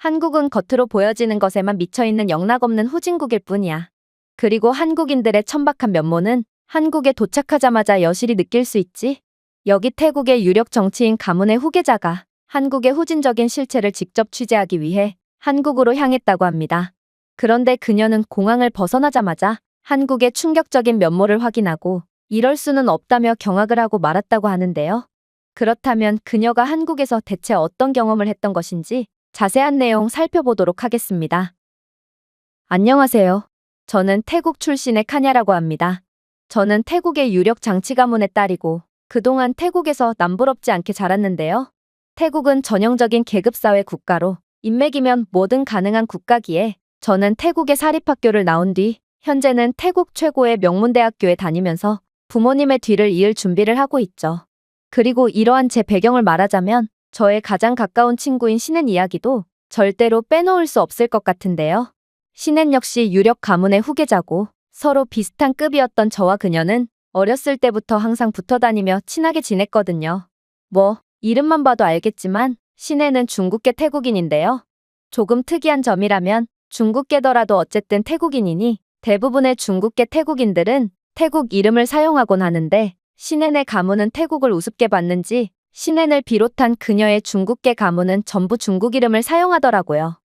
한국은 겉으로 보여지는 것에만 미쳐있는 영락없는 후진국일 뿐이야. 그리고 한국인들의 천박한 면모는 한국에 도착하자마자 여실히 느낄 수 있지. 여기 태국의 유력 정치인 가문의 후계자가 한국의 후진적인 실체를 직접 취재하기 위해 한국으로 향했다고 합니다. 그런데 그녀는 공항을 벗어나자마자 한국의 충격적인 면모를 확인하고 이럴 수는 없다며 경악을 하고 말았다고 하는데요. 그렇다면 그녀가 한국에서 대체 어떤 경험을 했던 것인지 자세한 내용 살펴보도록 하겠습니다. 안녕하세요. 저는 태국 출신의 카냐라고 합니다. 저는 태국의 유력 장치 가문의 딸이고 그동안 태국에서 남부럽지 않게 자랐는데요. 태국은 전형적인 계급사회 국가로 인맥이면 뭐든 가능한 국가기에 저는 태국의 사립학교를 나온 뒤 현재는 태국 최고의 명문대학교에 다니면서 부모님의 뒤를 이을 준비를 하고 있죠. 그리고 이러한 제 배경을 말하자면 저의 가장 가까운 친구인 신엔 이야기도 절대로 빼놓을 수 없을 것 같은데요. 신엔 역시 유력 가문의 후계자고 서로 비슷한 급이었던 저와 그녀는 어렸을 때부터 항상 붙어 다니며 친하게 지냈거든요. 이름만 봐도 알겠지만 신엔은 중국계 태국인인데요. 조금 특이한 점이라면 중국계더라도 어쨌든 태국인이니 대부분의 중국계 태국인들은 태국 이름을 사용하곤 하는데 신엔의 가문은 태국을 우습게 봤는지 신엔을 비롯한 그녀의 중국계 가문은 전부 중국 이름을 사용하더라고요.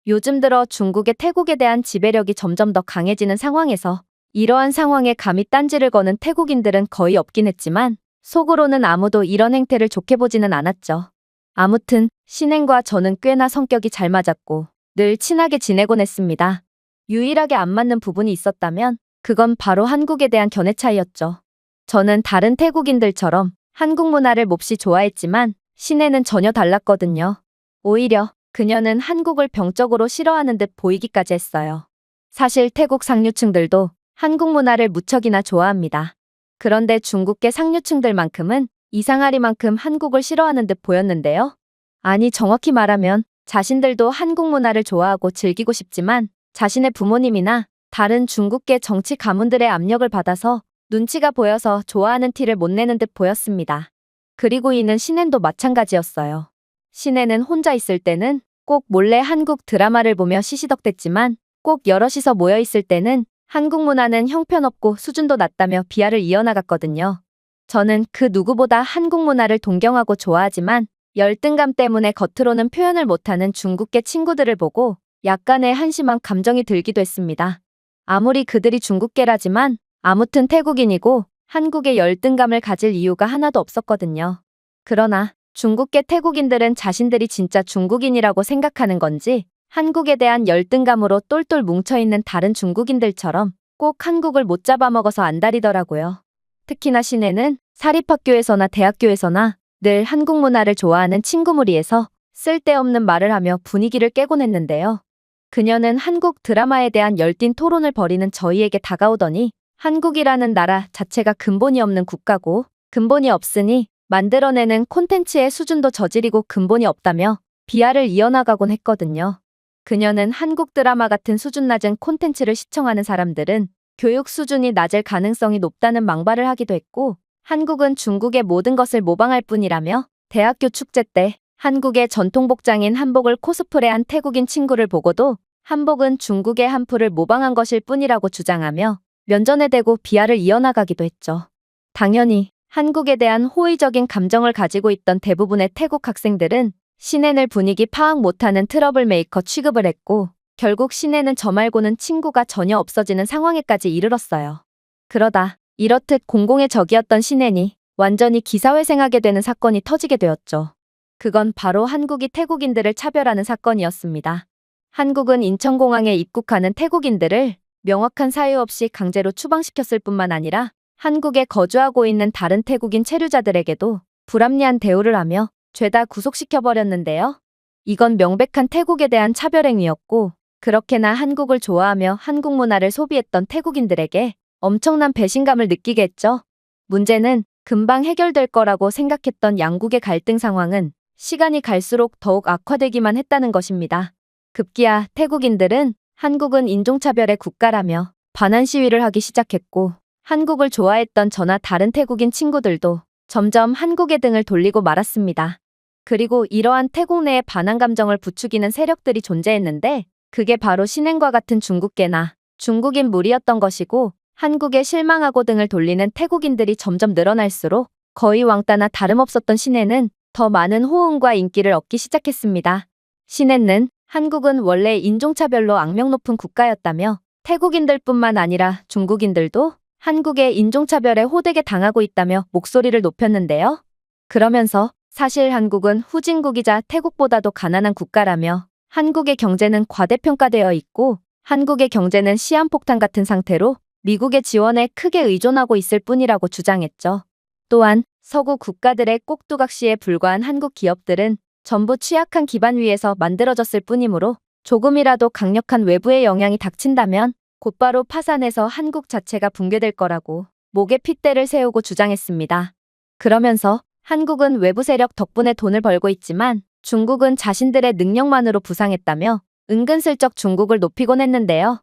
요즘 들어 중국의 태국에 대한 지배력이 점점 더 강해지는 상황에서 이러한 상황에 감히 딴지를 거는 태국인들은 거의 없긴 했지만 속으로는 아무도 이런 행태를 좋게 보지는 않았죠. 아무튼 신엔과 저는 꽤나 성격이 잘 맞았고 늘 친하게 지내곤 했습니다. 유일하게 안 맞는 부분이 있었다면 그건 바로 한국에 대한 견해 차이였죠. 저는 다른 태국인들처럼 한국 문화를 몹시 좋아했지만 신엔은 전혀 달랐거든요. 오히려 그녀는 한국을 병적으로 싫어하는 듯 보이기까지 했어요. 사실 태국 상류층들도 한국 문화를 무척이나 좋아합니다. 그런데 중국계 상류층들만큼은 이상하리만큼 한국을 싫어하는 듯 보였는데요. 아니 정확히 말하면 자신들도 한국 문화를 좋아하고 즐기고 싶지만 자신의 부모님이나 다른 중국계 정치 가문들의 압력을 받아서 눈치가 보여서 좋아하는 티를 못 내는 듯 보였습니다. 그리고 이는 신엔도 마찬가지였어요. 신엔은 혼자 있을 때는 꼭 몰래 한국 드라마를 보며 시시덕댔지만 꼭 여럿이서 모여 있을 때는 한국 문화는 형편없고 수준도 낮다며 비하를 이어나갔거든요. 저는 그 누구보다 한국 문화를 동경하고 좋아하지만 열등감 때문에 겉으로는 표현을 못하는 중국계 친구들을 보고 약간의 한심한 감정이 들기도 했습니다. 아무리 그들이 중국계라지만 아무튼 태국인이고 한국에 열등감을 가질 이유가 하나도 없었거든요. 그러나 중국계 태국인들은 자신들이 진짜 중국인이라고 생각하는 건지 한국에 대한 열등감으로 똘똘 뭉쳐있는 다른 중국인들처럼 꼭 한국을 못 잡아먹어서 안달이더라고요. 특히나 신엔은 사립학교에서나 대학교에서나 늘 한국 문화를 좋아하는 친구 무리에서 쓸데없는 말을 하며 분위기를 깨곤 했는데요. 그녀는 한국 드라마에 대한 열띤 토론을 벌이는 저희에게 다가오더니 한국이라는 나라 자체가 근본이 없는 국가고 근본이 없으니 만들어내는 콘텐츠의 수준도 저질이고 근본이 없다며 비하를 이어나가곤 했거든요. 그녀는 한국 드라마 같은 수준 낮은 콘텐츠를 시청하는 사람들은 교육 수준이 낮을 가능성이 높다는 망발을 하기도 했고 한국은 중국의 모든 것을 모방할 뿐이라며 대학교 축제 때 한국의 전통 복장인 한복을 코스프레한 태국인 친구를 보고도 한복은 중국의 한풀을 모방한 것일 뿐이라고 주장하며 면전에 대고 비하를 이어나가기도 했죠. 당연히 한국에 대한 호의적인 감정을 가지고 있던 대부분의 태국 학생들은 신엔을 분위기 파악 못하는 트러블 메이커 취급을 했고 결국 신엔은 저 말고는 친구가 전혀 없어지는 상황에까지 이르렀어요. 그러다 이렇듯 공공의 적이었던 신엔이 완전히 기사회생하게 되는 사건이 터지게 되었죠. 그건 바로 한국이 태국인들을 차별하는 사건이었습니다. 한국은 인천공항에 입국하는 태국인들을 명확한 사유 없이 강제로 추방시켰을 뿐만 아니라 한국에 거주하고 있는 다른 태국인 체류자들에게도 불합리한 대우를 하며 죄다 구속시켜버렸는데요. 이건 명백한 태국에 대한 차별행위였고 그렇게나 한국을 좋아하며 한국 문화를 소비했던 태국인들에게 엄청난 배신감을 느끼게 했죠. 문제는 금방 해결될 거라고 생각했던 양국의 갈등 상황은 시간이 갈수록 더욱 악화되기만 했다는 것입니다. 급기야 태국인들은 한국은 인종차별의 국가라며 반환 시위를 하기 시작했고 한국을 좋아했던 저나 다른 태국인 친구들도 점점 한국의 등을 돌리고 말았습니다. 그리고 이러한 태국 내에 반한 감정을 부추기는 세력들이 존재했는데 그게 바로 신행과 같은 중국계나 중국인 무리였던 것이고 한국에 실망하고 등을 돌리는 태국인들이 점점 늘어날수록 거의 왕따나 다름없었던 신해는 더 많은 호응과 인기를 얻기 시작했습니다. 신해는 한국은 원래 인종차별로 악명 높은 국가였다며 태국인들뿐만 아니라 중국인들도 한국의 인종차별에 호되게 당하고 있다며 목소리를 높였는데요. 그러면서 사실 한국은 후진국이자 태국보다도 가난한 국가라며 한국의 경제는 과대평가되어 있고 한국의 경제는 시한폭탄 같은 상태로 미국의 지원에 크게 의존하고 있을 뿐이라고 주장했죠. 또한 서구 국가들의 꼭두각시에 불과한 한국 기업들은 전부 취약한 기반 위에서 만들어졌을 뿐이므로 조금이라도 강력한 외부의 영향이 닥친다면 곧바로 파산해서 한국 자체가 붕괴될 거라고 목에 핏대를 세우고 주장했습니다. 그러면서 한국은 외부 세력 덕분에 돈을 벌고 있지만 중국은 자신들의 능력만으로 부상했다며 은근슬쩍 중국을 높이곤 했는데요.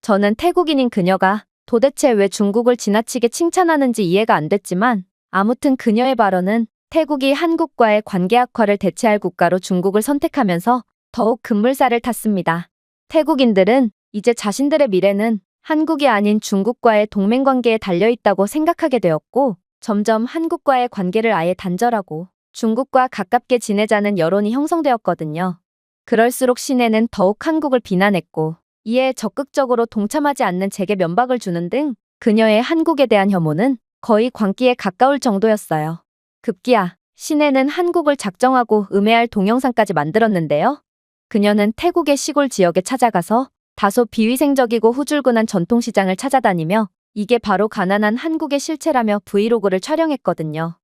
저는 태국인인 그녀가 도대체 왜 중국을 지나치게 칭찬하는지 이해가 안 됐지만 아무튼 그녀의 발언은 태국이 한국과의 관계 악화를 대체할 국가로 중국을 선택하면서 더욱 급물살을 탔습니다. 태국인들은 이제 자신들의 미래는 한국이 아닌 중국과의 동맹관계에 달려있다고 생각하게 되었고 점점 한국과의 관계를 아예 단절하고 중국과 가깝게 지내자는 여론이 형성되었거든요. 그럴수록 신해는 더욱 한국을 비난했고 이에 적극적으로 동참하지 않는 제게 면박을 주는 등 그녀의 한국에 대한 혐오는 거의 광기에 가까울 정도였어요. 급기야 신해는 한국을 작정하고 음해할 동영상까지 만들었는데요. 그녀는 태국의 시골 지역에 찾아가서 다소 비위생적이고 후줄근한 전통시장을 찾아다니며 이게 바로 가난한 한국의 실체라며 브이로그를 촬영했거든요.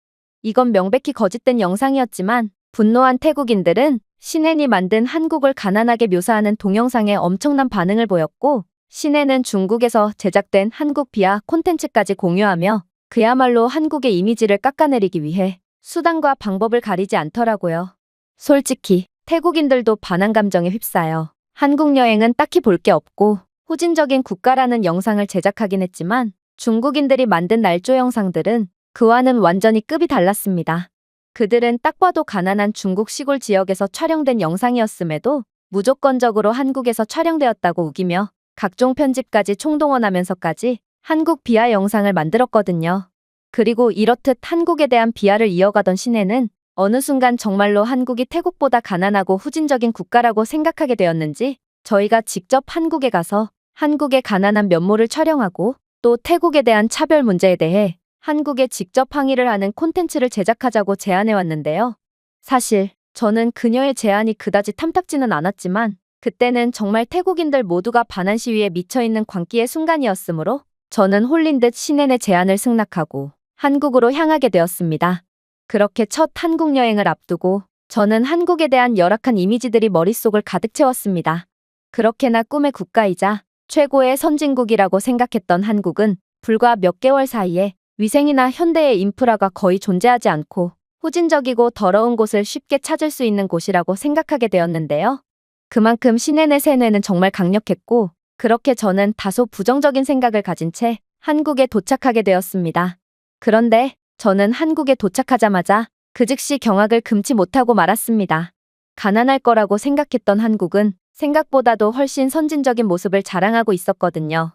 이건 명백히 거짓된 영상이었지만 분노한 태국인들은 신해이 만든 한국을 가난하게 묘사하는 동영상에 엄청난 반응을 보였고 신해는 중국에서 제작된 한국 비하 콘텐츠까지 공유하며 그야말로 한국의 이미지를 깎아내리기 위해 수단과 방법을 가리지 않더라고요. 솔직히 태국인들도 반한 감정에 휩싸여 한국 여행은 딱히 볼 게 없고 후진적인 국가라는 영상을 제작하긴 했지만 중국인들이 만든 날조 영상들은 그와는 완전히 급이 달랐습니다. 그들은 딱 봐도 가난한 중국 시골 지역에서 촬영된 영상이었음에도 무조건적으로 한국에서 촬영되었다고 우기며 각종 편집까지 총동원하면서까지 한국 비하 영상을 만들었거든요. 그리고 이렇듯 한국에 대한 비하를 이어가던 신해는 어느 순간 정말로 한국이 태국보다 가난하고 후진적인 국가라고 생각하게 되었는지 저희가 직접 한국에 가서 한국의 가난한 면모를 촬영하고 또 태국에 대한 차별 문제에 대해 한국에 직접 항의를 하는 콘텐츠를 제작하자고 제안해 왔는데요. 사실 저는 그녀의 제안이 그다지 탐탁지는 않았지만 그때는 정말 태국인들 모두가 반한 시위에 미쳐있는 광기의 순간이었으므로 저는 홀린 듯 신해의 제안을 승낙하고 한국으로 향하게 되었습니다. 그렇게 첫 한국 여행을 앞두고 저는 한국에 대한 열악한 이미지들이 머릿속을 가득 채웠습니다. 그렇게나 꿈의 국가이자 최고의 선진국이라고 생각했던 한국은 불과 몇 개월 사이에 위생이나 현대의 인프라가 거의 존재하지 않고 후진적이고 더러운 곳을 쉽게 찾을 수 있는 곳이라고 생각하게 되었는데요. 그만큼 신해의 세뇌는 정말 강력했고 그렇게 저는 다소 부정적인 생각을 가진 채 한국에 도착하게 되었습니다. 그런데 저는 한국에 도착하자마자 그 즉시 경악을 금치 못하고 말았습니다. 가난할 거라고 생각했던 한국은 생각보다도 훨씬 선진적인 모습을 자랑하고 있었거든요.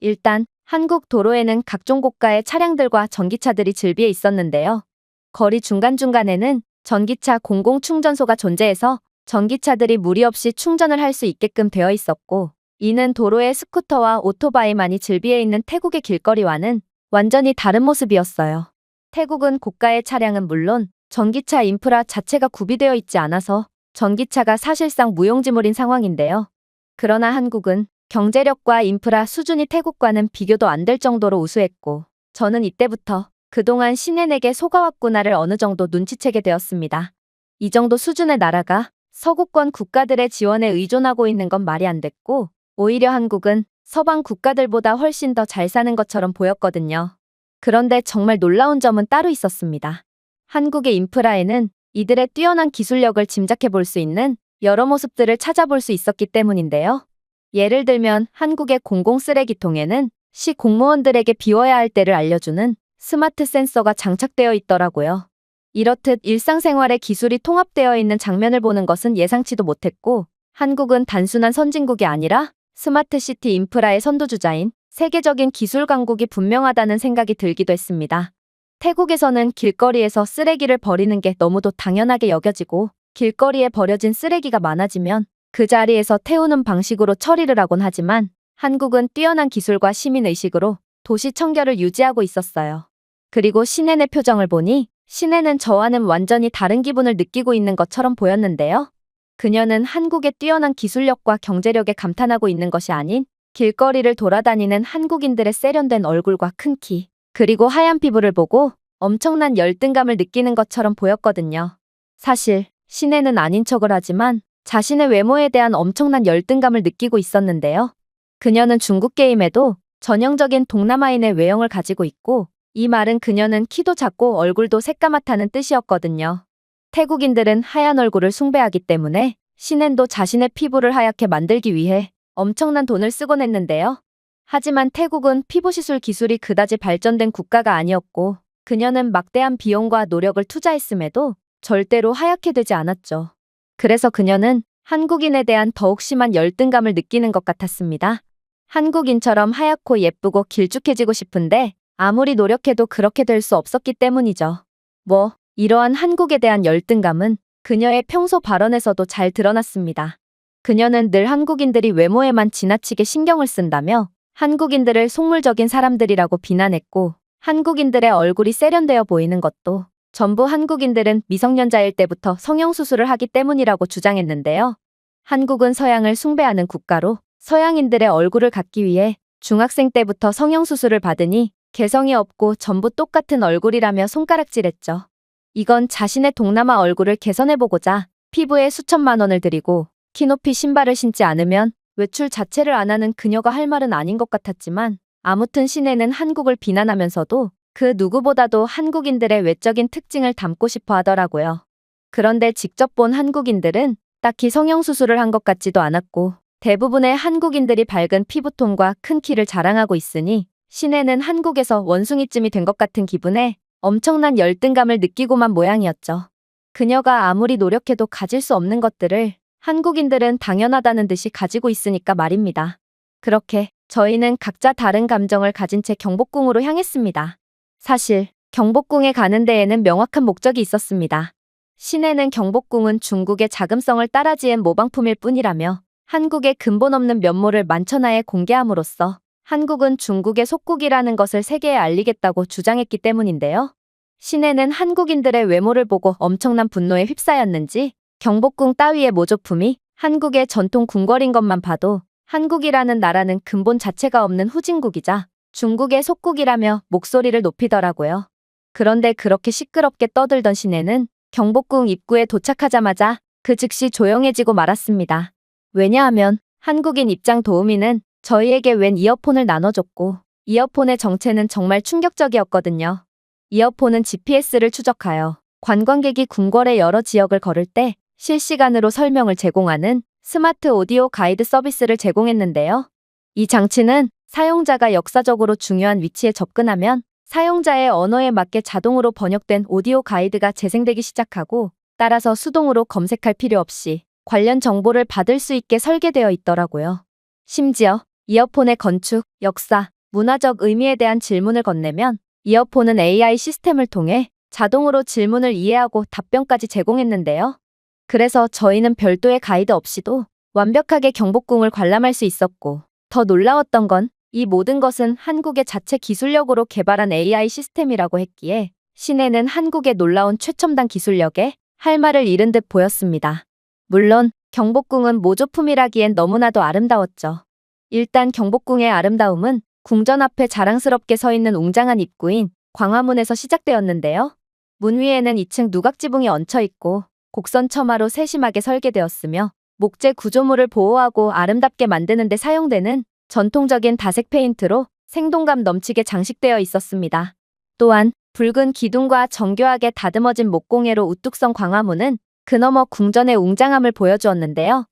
일단 한국 도로에는 각종 고가의 차량들과 전기차들이 즐비해 있었는데요. 거리 중간중간에는 전기차 공공충전소가 존재해서 전기차들이 무리 없이 충전을 할 수 있게끔 되어 있었고 이는 도로에 스쿠터와 오토바이만이 즐비해 있는 태국의 길거리와는 완전히 다른 모습이었어요. 태국은 고가의 차량은 물론 전기차 인프라 자체가 구비되어 있지 않아서 전기차가 사실상 무용지물인 상황인데요. 그러나 한국은 경제력과 인프라 수준이 태국과는 비교도 안 될 정도로 우수했고 저는 이때부터 그동안 신해에게 속아왔구나를 어느 정도 눈치채게 되었습니다. 이 정도 수준의 나라가 서구권 국가들의 지원에 의존하고 있는 건 말이 안 됐고 오히려 한국은 서방 국가들보다 훨씬 더 잘 사는 것처럼 보였거든요. 그런데 정말 놀라운 점은 따로 있었습니다. 한국의 인프라에는 이들의 뛰어난 기술력을 짐작해 볼 수 있는 여러 모습들을 찾아볼 수 있었기 때문인데요. 예를 들면 한국의 공공쓰레기통에는 시 공무원들에게 비워야 할 때를 알려주는 스마트 센서가 장착되어 있더라고요. 이렇듯 일상생활에 기술이 통합되어 있는 장면을 보는 것은 예상치도 못했고, 한국은 단순한 선진국이 아니라 스마트시티 인프라의 선도주자인 세계적인 기술 강국이 분명하다는 생각이 들기도 했습니다. 태국에서는 길거리에서 쓰레기를 버리는 게 너무도 당연하게 여겨지고, 길거리에 버려진 쓰레기가 많아지면 그 자리에서 태우는 방식으로 처리를 하곤 하지만, 한국은 뛰어난 기술과 시민의식으로 도시 청결을 유지하고 있었어요. 그리고 신앤의 표정을 보니 신앤은 저와는 완전히 다른 기분을 느끼고 있는 것처럼 보였는데요. 그녀는 한국의 뛰어난 기술력과 경제력에 감탄하고 있는 것이 아닌 길거리를 돌아다니는 한국인들의 세련된 얼굴과 큰 키, 그리고 하얀 피부를 보고 엄청난 열등감을 느끼는 것처럼 보였거든요. 사실 신앤은 아닌 척을 하지만 자신의 외모에 대한 엄청난 열등감을 느끼고 있었는데요. 그녀는 중국 게임에도 전형적인 동남아인의 외형을 가지고 있고, 이 말은 그녀는 키도 작고 얼굴도 새까맣다는 뜻이었거든요. 태국인들은 하얀 얼굴을 숭배하기 때문에 신앤도 자신의 피부를 하얗게 만들기 위해 엄청난 돈을 쓰곤 했는데요. 하지만 태국은 피부시술 기술이 그다지 발전된 국가가 아니었고, 그녀는 막대한 비용과 노력을 투자했음에도 절대로 하얗게 되지 않았죠. 그래서 그녀는 한국인에 대한 더욱 심한 열등감을 느끼는 것 같았습니다. 한국인처럼 하얗고 예쁘고 길쭉해지고 싶은데 아무리 노력해도 그렇게 될 수 없었기 때문이죠. 이러한 한국에 대한 열등감은 그녀의 평소 발언에서도 잘 드러났습니다. 그녀는 늘 한국인들이 외모에만 지나치게 신경을 쓴다며 한국인들을 속물적인 사람들이라고 비난했고, 한국인들의 얼굴이 세련되어 보이는 것도 전부 한국인들은 미성년자일 때부터 성형수술을 하기 때문이라고 주장했는데요. 한국은 서양을 숭배하는 국가로 서양인들의 얼굴을 갖기 위해 중학생 때부터 성형수술을 받으니 개성이 없고 전부 똑같은 얼굴이라며 손가락질했죠. 이건 자신의 동남아 얼굴을 개선해보고자 피부에 수천만 원을 들이고 키높이 신발을 신지 않으면 외출 자체를 안 하는 그녀가 할 말은 아닌 것 같았지만, 아무튼 신앤은 한국을 비난하면서도 그 누구보다도 한국인들의 외적인 특징을 담고 싶어 하더라고요. 그런데 직접 본 한국인들은 딱히 성형수술을 한 것 같지도 않았고, 대부분의 한국인들이 밝은 피부톤과 큰 키를 자랑하고 있으니 신앤은 한국에서 원숭이쯤이 된 것 같은 기분에 엄청난 열등감을 느끼고만 모양이었죠. 그녀가 아무리 노력해도 가질 수 없는 것들을 한국인들은 당연하다는 듯이 가지고 있으니까 말입니다. 그렇게 저희는 각자 다른 감정을 가진 채 경복궁으로 향했습니다. 사실 경복궁에 가는 데에는 명확한 목적이 있었습니다. 신앤은 경복궁은 중국의 자금성을 따라 지은 모방품일 뿐이라며 한국의 근본 없는 면모를 만천하에 공개함으로써 한국은 중국의 속국이라는 것을 세계에 알리겠다고 주장했기 때문인데요. 신앤은 한국인들의 외모를 보고 엄청난 분노에 휩싸였는지 경복궁 따위의 모조품이 한국의 전통 궁궐인 것만 봐도 한국이라는 나라는 근본 자체가 없는 후진국이자 중국의 속국이라며 목소리를 높이더라고요. 그런데 그렇게 시끄럽게 떠들던 신앤은 경복궁 입구에 도착하자마자 그 즉시 조용해지고 말았습니다. 왜냐하면 한국인 입장 도우미는 저희에게 웬 이어폰을 나눠줬고, 이어폰의 정체는 정말 충격적이었거든요. 이어폰은 GPS를 추적하여 관광객이 궁궐의 여러 지역을 걸을 때 실시간으로 설명을 제공하는 스마트 오디오 가이드 서비스를 제공했는데요. 이 장치는 사용자가 역사적으로 중요한 위치에 접근하면 사용자의 언어에 맞게 자동으로 번역된 오디오 가이드가 재생되기 시작하고, 따라서 수동으로 검색할 필요 없이 관련 정보를 받을 수 있게 설계되어 있더라고요. 심지어 이어폰의 건축, 역사, 문화적 의미에 대한 질문을 건네면 이어폰은 AI 시스템을 통해 자동으로 질문을 이해하고 답변까지 제공했는데요. 그래서 저희는 별도의 가이드 없이도 완벽하게 경복궁을 관람할 수 있었고, 더 놀라웠던 건 이 모든 것은 한국의 자체 기술력으로 개발한 AI 시스템이라고 했기에 신앤은 한국의 놀라운 최첨단 기술력에 할 말을 잃은 듯 보였습니다. 물론 경복궁은 모조품이라기엔 너무나도 아름다웠죠. 일단 경복궁의 아름다움은 궁전 앞에 자랑스럽게 서 있는 웅장한 입구인 광화문에서 시작되었는데요. 문 위에는 2층 누각지붕이 얹혀 있고 곡선처마로 세심하게 설계되었으며, 목재 구조물을 보호하고 아름답게 만드는 데 사용되는 전통적인 다색 페인트로 생동감 넘치게 장식되어 있었습니다. 또한 붉은 기둥과 정교하게 다듬어진 목공예로 우뚝 선 광화문은 그너머 궁전의 웅장함을 보여주었는데요.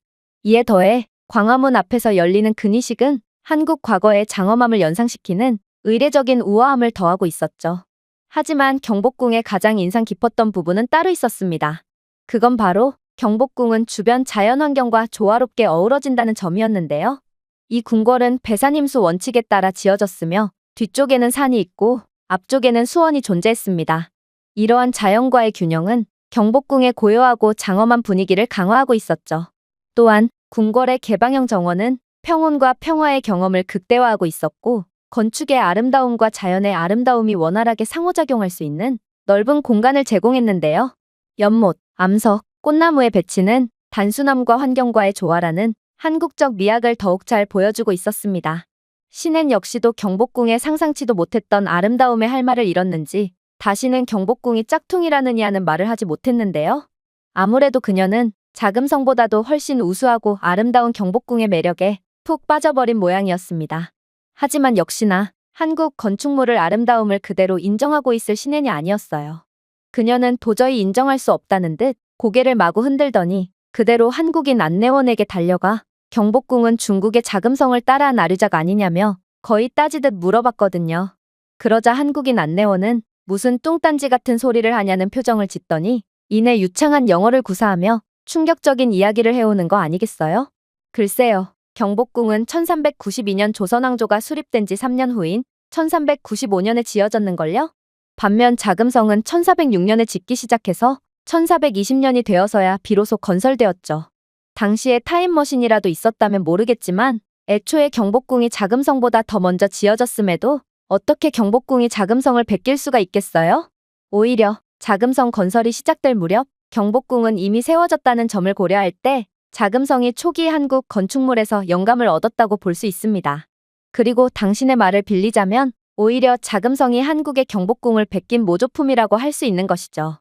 이에 더해 광화문 앞에서 열리는 근위식은 한국 과거의 장엄함을 연상시키는 의례적인 우아함을 더하고 있었죠. 하지만 경복궁에 가장 인상 깊었던 부분은 따로 있었습니다. 그건 바로 경복궁은 주변 자연환경과 조화롭게 어우러진다는 점이었는데요. 이 궁궐은 배산임수 원칙에 따라 지어졌으며 뒤쪽에는 산이 있고 앞쪽에는 수원이 존재했습니다. 이러한 자연과의 균형은 경복궁의 고요하고 장엄한 분위기를 강화하고 있었죠. 또한 궁궐의 개방형 정원은 평온과 평화의 경험을 극대화하고 있었고 건축의 아름다움과 자연의 아름다움이 원활하게 상호작용할 수 있는 넓은 공간을 제공했는데요. 연못, 암석, 꽃나무의 배치는 단순함과 환경과의 조화라는 한국적 미학을 더욱 잘 보여주고 있었습니다. 신엔 역시도 경복궁에 상상치도 못했던 아름다움의 할 말을 잃었는지 다시는 경복궁이 짝퉁이라느니 하는 말을 하지 못했는데요. 아무래도 그녀는 자금성보다도 훨씬 우수하고 아름다운 경복궁의 매력에 푹 빠져버린 모양이었습니다. 하지만 역시나 한국 건축물의 아름다움을 그대로 인정하고 있을 신엔이 아니었어요. 그녀는 도저히 인정할 수 없다는 듯 고개를 마구 흔들더니 그대로 한국인 안내원에게 달려가 경복궁은 중국의 자금성을 따라한 아류작 아니냐며 거의 따지듯 물어봤거든요. 그러자 한국인 안내원은 무슨 뚱딴지 같은 소리를 하냐는 표정을 짓더니 이내 유창한 영어를 구사하며 충격적인 이야기를 해오는 거 아니겠어요? 글쎄요. 경복궁은 1392년 조선왕조가 수립된 지 3년 후인 1395년에 지어졌는걸요? 반면 자금성은 1406년에 짓기 시작해서 1420년이 되어서야 비로소 건설되었죠. 당시에 타임머신이라도 있었다면 모르겠지만 애초에 경복궁이 자금성보다 더 먼저 지어졌음에도 어떻게 경복궁이 자금성을 베낄 수가 있겠어요? 오히려 자금성 건설이 시작될 무렵 경복궁은 이미 세워졌다는 점을 고려할 때 자금성이 초기 한국 건축물에서 영감을 얻었다고 볼 수 있습니다. 그리고 당신의 말을 빌리자면 오히려 자금성이 한국의 경복궁을 베낀 모조품이라고 할 수 있는 것이죠.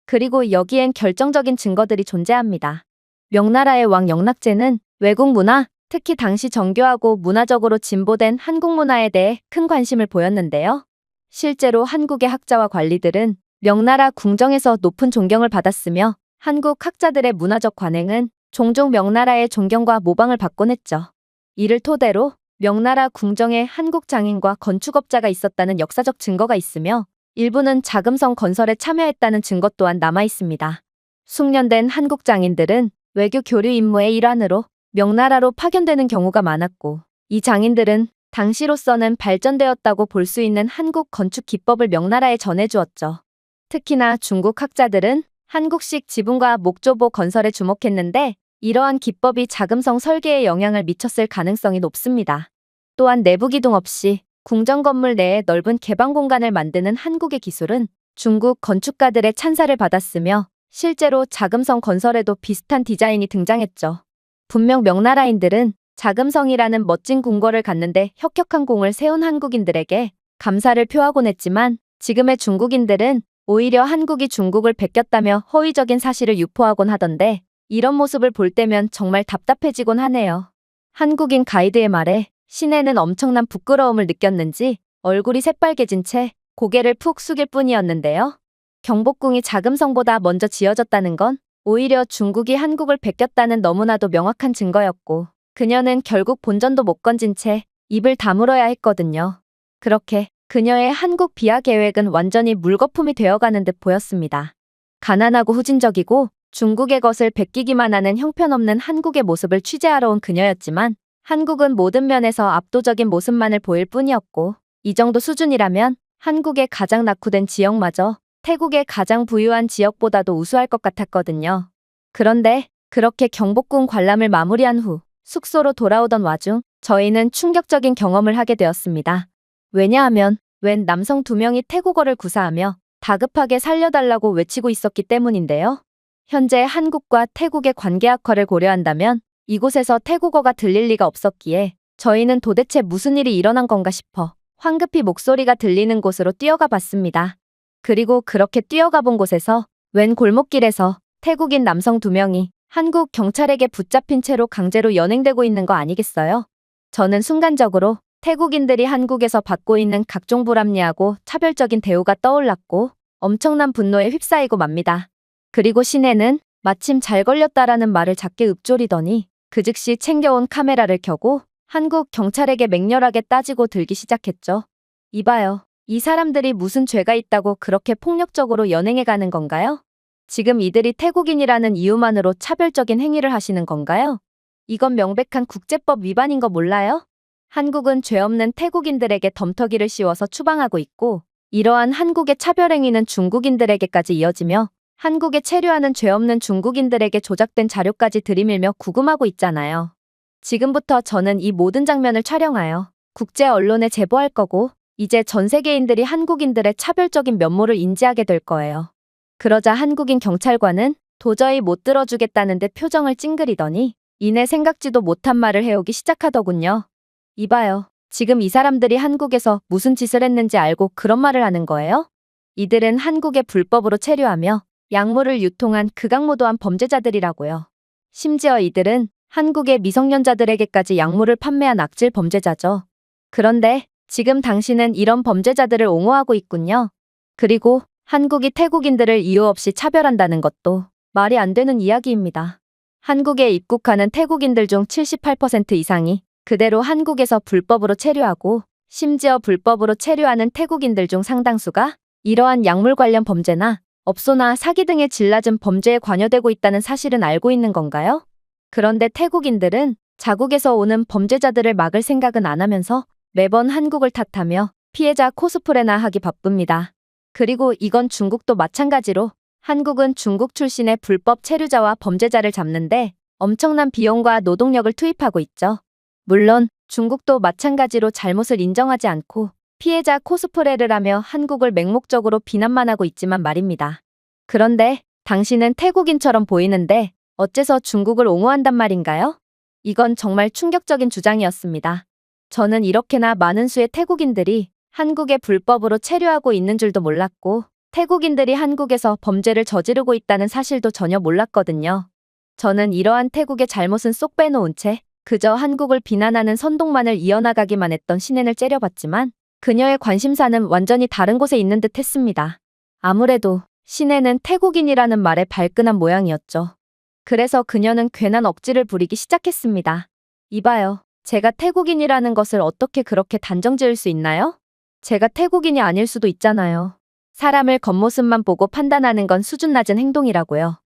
그리고 여기엔 결정적인 증거들이 존재합니다. 명나라의 왕 영락제는 외국 문화, 특히 당시 정교하고 문화적으로 진보된 한국 문화에 대해 큰 관심을 보였는데요. 실제로 한국의 학자와 관리들은 명나라 궁정에서 높은 존경을 받았으며 한국 학자들의 문화적 관행은 종종 명나라의 존경과 모방을 받곤 했죠. 이를 토대로 명나라 궁정에 한국 장인과 건축업자가 있었다는 역사적 증거가 있으며 일부는 자금성 건설에 참여했다는 증거 또한 남아 있습니다. 숙련된 한국 장인들은 외교 교류 임무의 일환으로 명나라로 파견되는 경우가 많았고 이 장인들은 당시로서는 발전되었다고 볼 수 있는 한국 건축 기법을 명나라에 전해주었죠. 특히나 중국 학자들은 한국식 지붕과 목조보 건설에 주목했는데 이러한 기법이 자금성 설계에 영향을 미쳤을 가능성이 높습니다. 또한 내부 기둥 없이 궁정 건물 내에 넓은 개방 공간을 만드는 한국의 기술은 중국 건축가들의 찬사를 받았으며 실제로 자금성 건설에도 비슷한 디자인이 등장했죠. 분명 명나라인들은 자금성이라는 멋진 궁궐을 갖는데 혁혁한 공을 세운 한국인들에게 감사를 표하곤 했지만 지금의 중국인들은 오히려 한국이 중국을 베꼈다며 허위적인 사실을 유포하곤 하던데 이런 모습을 볼 때면 정말 답답해지곤 하네요. 한국인 가이드의 말에 신에는 엄청난 부끄러움을 느꼈는지 얼굴이 새빨개진 채 고개를 푹 숙일 뿐이었는데요. 경복궁이 자금성보다 먼저 지어졌다는 건 오히려 중국이 한국을 베꼈다는 너무나도 명확한 증거였고 그녀는 결국 본전도 못 건진 채 입을 다물어야 했거든요. 그렇게 그녀의 한국 비하 계획은 완전히 물거품이 되어가는 듯 보였습니다. 가난하고 후진적이고 중국의 것을 베끼기만 하는 형편없는 한국의 모습을 취재하러 온 그녀였지만 한국은 모든 면에서 압도적인 모습만을 보일 뿐이었고 이 정도 수준이라면 한국의 가장 낙후된 지역마저 태국의 가장 부유한 지역보다도 우수할 것 같았거든요. 그런데 그렇게 경복궁 관람을 마무리한 후 숙소로 돌아오던 와중 저희는 충격적인 경험을 하게 되었습니다. 왜냐하면 웬 남성 2명이 태국어를 구사하며 다급하게 살려달라고 외치고 있었기 때문인데요. 현재 한국과 태국의 관계 악화를 고려한다면 이곳에서 태국어가 들릴 리가 없었기에 저희는 도대체 무슨 일이 일어난 건가 싶어 황급히 목소리가 들리는 곳으로 뛰어가 봤습니다. 그리고 그렇게 뛰어가 본 곳에서 웬 골목길에서 태국인 남성 2명이 한국 경찰에게 붙잡힌 채로 강제로 연행되고 있는 거 아니겠어요? 저는 순간적으로 태국인들이 한국에서 받고 있는 각종 불합리하고 차별적인 대우가 떠올랐고 엄청난 분노에 휩싸이고 맙니다. 그리고 시내는 마침 잘 걸렸다라는 말을 작게 읊조리더니 그 즉시 챙겨온 카메라를 켜고 한국 경찰에게 맹렬하게 따지고 들기 시작했죠. 이봐요. 이 사람들이 무슨 죄가 있다고 그렇게 폭력적으로 연행해 가는 건가요? 지금 이들이 태국인이라는 이유만으로 차별적인 행위를 하시는 건가요? 이건 명백한 국제법 위반인 거 몰라요? 한국은 죄 없는 태국인들에게 덤터기를 씌워서 추방하고 있고, 이러한 한국의 차별행위는 중국인들에게까지 이어지며 한국에 체류하는 죄 없는 중국인들에게 조작된 자료까지 들이밀며 구금하고 있잖아요. 지금부터 저는 이 모든 장면을 촬영하여 국제 언론에 제보할 거고, 이제 전 세계인들이 한국인들의 차별적인 면모를 인지하게 될 거예요. 그러자 한국인 경찰관은 도저히 못 들어주겠다는데 표정을 찡그리더니 이내 생각지도 못한 말을 해오기 시작하더군요. 이봐요. 지금 이 사람들이 한국에서 무슨 짓을 했는지 알고 그런 말을 하는 거예요? 이들은 한국에 불법으로 체류하며 약물을 유통한 극악무도한 범죄자들이라고요. 심지어 이들은 한국의 미성년자들에게까지 약물을 판매한 악질 범죄자죠. 그런데 지금 당신은 이런 범죄자들을 옹호하고 있군요. 그리고 한국이 태국인들을 이유 없이 차별한다는 것도 말이 안 되는 이야기입니다. 한국에 입국하는 태국인들 중 78% 이상이 그대로 한국에서 불법으로 체류하고, 심지어 불법으로 체류하는 태국인들 중 상당수가 이러한 약물 관련 범죄나 업소나 사기 등의 질 낮은 범죄에 관여되고 있다는 사실은 알고 있는 건가요? 그런데 태국인들은 자국에서 오는 범죄자들을 막을 생각은 안 하면서 매번 한국을 탓하며 피해자 코스프레나 하기 바쁩니다. 그리고 이건 중국도 마찬가지로 한국은 중국 출신의 불법 체류자와 범죄자를 잡는데 엄청난 비용과 노동력을 투입하고 있죠. 물론 중국도 마찬가지로 잘못을 인정하지 않고 피해자 코스프레를 하며 한국을 맹목적으로 비난만 하고 있지만 말입니다. 그런데 당신은 태국인처럼 보이는데 어째서 중국을 옹호한단 말인가요? 이건 정말 충격적인 주장이었습니다. 저는 이렇게나 많은 수의 태국인들이 한국에 불법으로 체류하고 있는 줄도 몰랐고, 태국인들이 한국에서 범죄를 저지르고 있다는 사실도 전혀 몰랐거든요. 저는 이러한 태국의 잘못은 쏙 빼놓은 채 그저 한국을 비난하는 선동만을 이어나가기만 했던 신앤을 째려봤지만 그녀의 관심사는 완전히 다른 곳에 있는 듯 했습니다. 아무래도 신앤은 태국인이라는 말에 발끈한 모양이었죠. 그래서 그녀는 괜한 억지를 부리기 시작했습니다. 이봐요. 제가 태국인이라는 것을 어떻게 그렇게 단정지을 수 있나요? 제가 태국인이 아닐 수도 있잖아요. 사람을 겉모습만 보고 판단하는 건 수준 낮은 행동이라고요.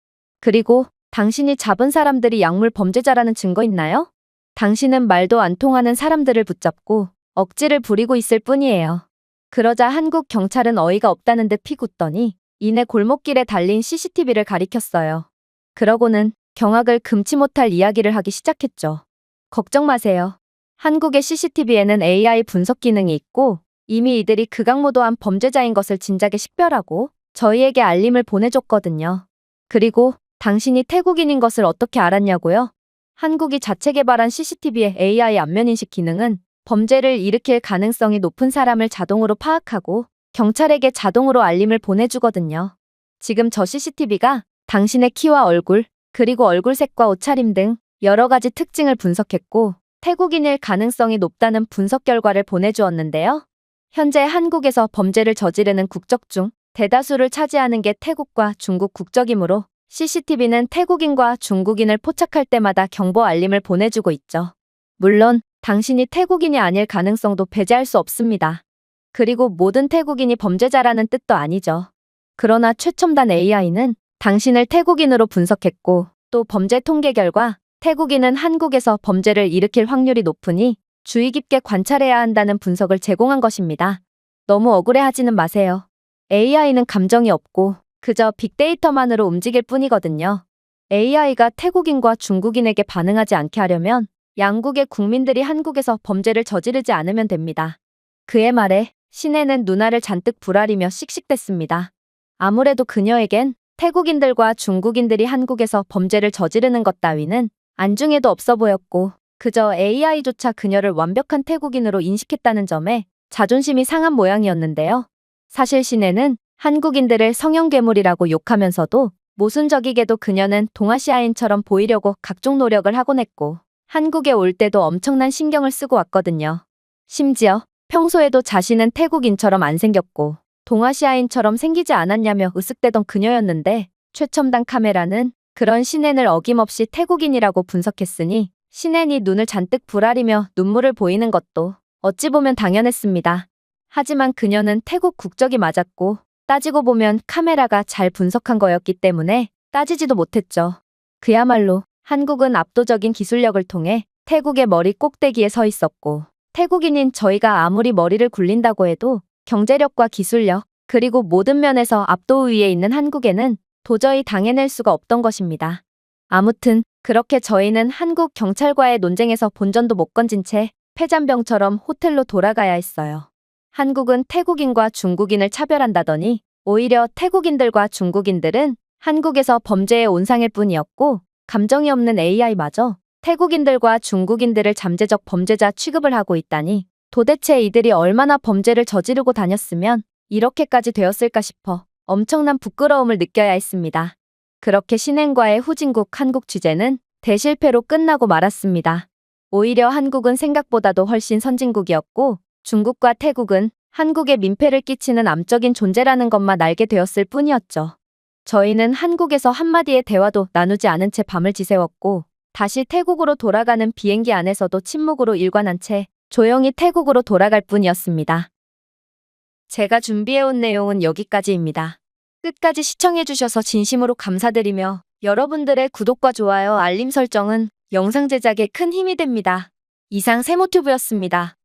그리고 당신이 잡은 사람들이 약물 범죄자라는 증거 있나요? 당신은 말도 안 통하는 사람들을 붙잡고 억지를 부리고 있을 뿐이에요. 그러자 한국 경찰은 어이가 없다는 듯 피웃더니 이내 골목길에 달린 CCTV를 가리켰어요. 그러고는 경악을 금치 못할 이야기를 하기 시작했죠. 걱정 마세요. 한국의 CCTV에는 AI 분석 기능이 있고 이미 이들이 극악무도한 범죄자인 것을 진작에 식별하고 저희에게 알림을 보내줬거든요. 그리고 당신이 태국인인 것을 어떻게 알았냐고요? 한국이 자체 개발한 CCTV의 AI 안면인식 기능은 범죄를 일으킬 가능성이 높은 사람을 자동으로 파악하고 경찰에게 자동으로 알림을 보내주거든요. 지금 저 CCTV가 당신의 키와 얼굴, 그리고 얼굴색과 옷차림 등 여러 가지 특징을 분석했고 태국인일 가능성이 높다는 분석 결과를 보내주었는데요. 현재 한국에서 범죄를 저지르는 국적 중 대다수를 차지하는 게 태국과 중국 국적이므로 CCTV는 태국인과 중국인을 포착할 때마다 경보 알림을 보내주고 있죠. 물론 당신이 태국인이 아닐 가능성도 배제할 수 없습니다. 그리고 모든 태국인이 범죄자라는 뜻도 아니죠. 그러나 최첨단 AI는 당신을 태국인으로 분석했고 또 범죄 통계 결과 태국인은 한국에서 범죄를 일으킬 확률이 높으니 주의 깊게 관찰해야 한다는 분석을 제공한 것입니다. 너무 억울해하지는 마세요. AI는 감정이 없고 그저 빅데이터만으로 움직일 뿐이거든요. AI가 태국인과 중국인에게 반응하지 않게 하려면 양국의 국민들이 한국에서 범죄를 저지르지 않으면 됩니다. 그의 말에 신앤은 눈알을 잔뜩 부라리며 씩씩댔습니다. 아무래도 그녀에겐 태국인들과 중국인들이 한국에서 범죄를 저지르는 것 따위는 안중에도 없어 보였고 그저 AI조차 그녀를 완벽한 태국인으로 인식했다는 점에 자존심이 상한 모양이었는데요. 사실 신앤은 한국인들을 성형괴물이라고 욕하면서도 모순적이게도 그녀는 동아시아인처럼 보이려고 각종 노력을 하곤 했고 한국에 올 때도 엄청난 신경을 쓰고 왔거든요. 심지어 평소에도 자신은 태국인처럼 안 생겼고 동아시아인처럼 생기지 않았냐며 으쓱대던 그녀였는데 최첨단 카메라는 그런 신앤을 어김없이 태국인이라고 분석했으니 신앤이 눈을 잔뜩 부라리며 눈물을 보이는 것도 어찌 보면 당연했습니다. 하지만 그녀는 태국 국적이 맞았고 따지고 보면 카메라가 잘 분석한 거였기 때문에 따지지도 못했죠. 그야말로 한국은 압도적인 기술력을 통해 태국의 머리 꼭대기에 서 있었고 태국인인 저희가 아무리 머리를 굴린다고 해도 경제력과 기술력 그리고 모든 면에서 압도 우위에 있는 한국에는 도저히 당해낼 수가 없던 것입니다. 아무튼 그렇게 저희는 한국 경찰과의 논쟁에서 본전도 못 건진 채 패잔병처럼 호텔로 돌아가야 했어요. 한국은 태국인과 중국인을 차별한다더니 오히려 태국인들과 중국인들은 한국에서 범죄의 온상일 뿐이었고 감정이 없는 AI마저 태국인들과 중국인들을 잠재적 범죄자 취급을 하고 있다니 도대체 이들이 얼마나 범죄를 저지르고 다녔으면 이렇게까지 되었을까 싶어 엄청난 부끄러움을 느껴야 했습니다. 그렇게 신행과의 후진국 한국 취재는 대실패로 끝나고 말았습니다. 오히려 한국은 생각보다도 훨씬 선진국이었고 중국과 태국은 한국에 민폐를 끼치는 암적인 존재라는 것만 알게 되었을 뿐이었죠. 저희는 한국에서 한마디의 대화도 나누지 않은 채 밤을 지새웠고 다시 태국으로 돌아가는 비행기 안에서도 침묵으로 일관한 채 조용히 태국으로 돌아갈 뿐이었습니다. 제가 준비해온 내용은 여기까지입니다. 끝까지 시청해주셔서 진심으로 감사드리며 여러분들의 구독과 좋아요, 알림 설정은 영상 제작에 큰 힘이 됩니다. 이상 세모튜브였습니다.